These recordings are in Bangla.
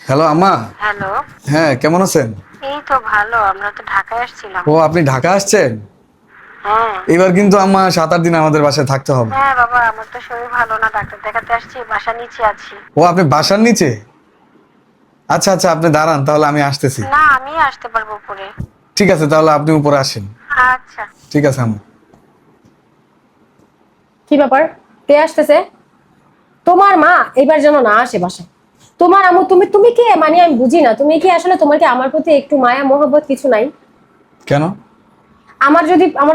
হ্যালো আম্মা। হ্যালো। হ্যাঁ, কেমন আছেন? এই তো ভালো, আমরা তো ঢাকায় আসছিলাম। ও, আপনি ঢাকা আসছেন? হ্যাঁ। এবার কিন্তু আম্মা 7-8 দিন আমাদের বাসায় থাকতে হবে। হ্যাঁ বাবা, আমার তো শরীর ভালো না, ডাক্তার দেখাতে আসছি, বাসা নিচে আছি। ও, আপনি বাসার নিচে? আচ্ছা আচ্ছা, আপনি দাঁড়ান, তাহলে আমি আসতেছি। না, আমি আসতে পারবো উপরে। ঠিক আছে, তাহলে আপনি উপরে আসেন। আচ্ছা। ঠিক আছে আম্মা। কি ব্যাপার? কে আসতেছে? তোমার মা এবার যেন না আসে বাসায়। তোমার আম্মু, তুমি তুমি কে? মানে আমি বুঝি না, তুমি কি আসলে, তোমার কি আমার প্রতি একটু মায়া মোহব্বত কিছু নাই? কেন? আমার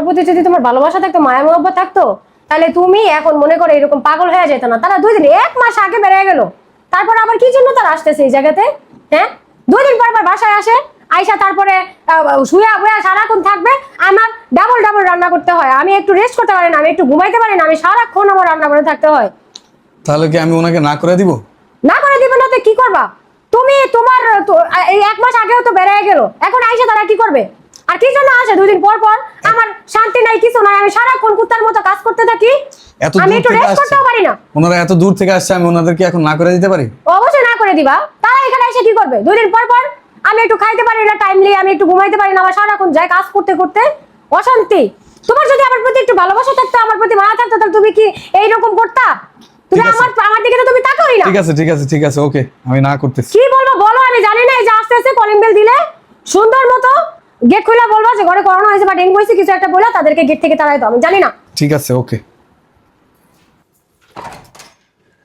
প্রতি যদি তোমার ভালোবাসা থাকতো, মায়া মোহব্বত থাকতো, তাহলে তুমি এখন মনে করো এরকম পাগল হয়ে যেত না। তারা 2 দিন 1 মাস আগে বেড়ে গেল, তারপর আবার কি জন্য তারা আসতেছে এই জায়গাতে? হ্যাঁ, 2 দিন পর পর বাসায় আসে, আইসা তারপরে শুয়া বুয়া সারাক্ষণ থাকবে। আমার ডাবল ডাবল রান্না করতে হয়, আমি একটু রেস্ট করতে পারি না, আমি একটু ঘুমাইতে পারি না, আমি সারাক্ষণ আমার রান্না করে থাকতে হয়। তাহলে কি আমি ওনাকে না করে দিব? না করে দিবে না তো কি করবা? তুমি তোমার এই 1 মাস আগেও তো বেড়ে গেল, এখন আইসা তারা কি করবে? আর কি জন্য আসে 2 দিন পর পর? আমার শান্তি নাই, কিছু নাই, আমি সারাক্ষণ কুত্তার মতো কাজ করতে থাকি, এত আমি দূর একটু থেকে রেস্ট আসছে, করতেও পারি না। ওনারা এত দূর থেকে আসছে, আমি ওনাদেরকে এখন না করে দিতে পারি? অবশ্যই না করে দিবা। তারা এখানে এসে কি করবে 2 দিন পর পর? আমি একটু খাইতে পারি না টাইমলি, আমি একটু ঘুমাইতে পারি না, আমার সারাক্ষণ যায় কাজ করতে করতে অশান্তি। তোমার যদি আমার প্রতি একটু ভালোবাসা থাকতো, আমার প্রতি মায়া থাকতো, তাহলে তুমি কি এইরকম করতা? তুমি ঠিক আছে। আমার দিকে তো তুমি তাকাওই না। ঠিক আছে ঠিক আছে ঠিক আছে, ওকে, আমি না করতেছি। কি বলবো বলো, আমি জানি না। এই যে আস্তে আস্তে কলিং বেল দিলে সুন্দর মতো গেট খুলে বলবা যে ঘরে করোনা হয়েছে বা ডেঙ্গু হয়েছে, কিছু একটা বলে তাদেরকে গেট থেকে তাড়াই দাও, আমি জানি না। ঠিক আছে, ওকে।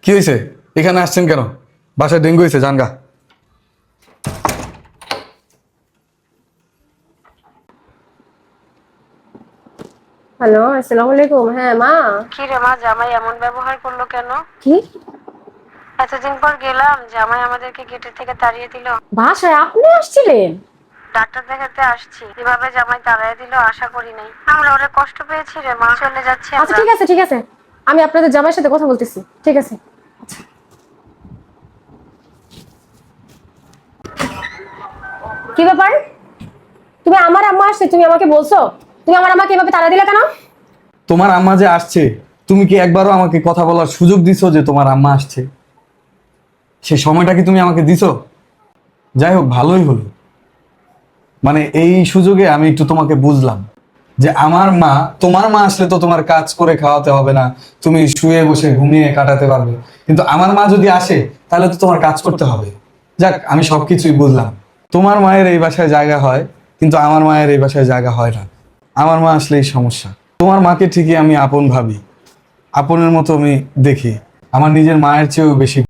কি হয়েছে? এখানে আসছেন কেন? বাসায় ডেঙ্গু হয়েছে, জানগা। হ্যালো, আসসালামু আলাইকুম। হ্যাঁ মা। কি রে মা, জামাই এমন ব্যবহার করলো কেন? কি? এতদিন পর গেলাম, জামাই আমাদেরকে গেটের থেকে তাড়িয়ে দিল। বাসায় আপনি আসছিলেন? ডাক্তার দেখাতে আসছি, এভাবে জামাই তাড়িয়ে দিল আশা করি নাই। আমরা অনেক কষ্ট পেয়েছি রে মা, চলে যাচ্ছি আচ্ছা আমরা। ঠিক আছে ঠিক আছে, আমি আপনাদের জামাইয়ের সাথে কথা বলতেছি, ঠিক আছে। আচ্ছা। কি ব্যাপার? তুমি আমার আম্মা আসছে, তুমি আমাকে বলছো? তুমি আমার আম্মাকে এভাবে তাড়া দিলে কেন? তোমার আম্মা যে আসছে, তুমি কি একবারও আমাকে কথা বলার সুযোগ দিছো যে তোমার আম্মা আসছে? সেই সময়টা কি তুমি আমাকে দিছো? যাই হোক, ভালোই হলো। মানে এই সুযোগে আমি একটু তোমাকে বুঝলাম যে আমার মা, তোমার মা আসলে তো তোমার কাজ করে খাওয়াতে হবে না, তুমি শুয়ে বসে ঘুমিয়ে কাটাতে পারবে। কিন্তু আমার মা যদি আসে, তাহলে তো তোমার কাজ করতে হবে। যাক, আমি সবকিছুই বুঝলাম। তোমার মায়ের এই বাসায় জায়গা হয়, কিন্তু আমার মায়ের এই বাসায় জায়গা হয় না। আমার মা আসলেই সমস্যা। তোমার মাকে ঠিকই আমি আপন ভাবি, আপনের মতো আমি দেখি, আমার নিজের মায়ের চেয়েও বেশি।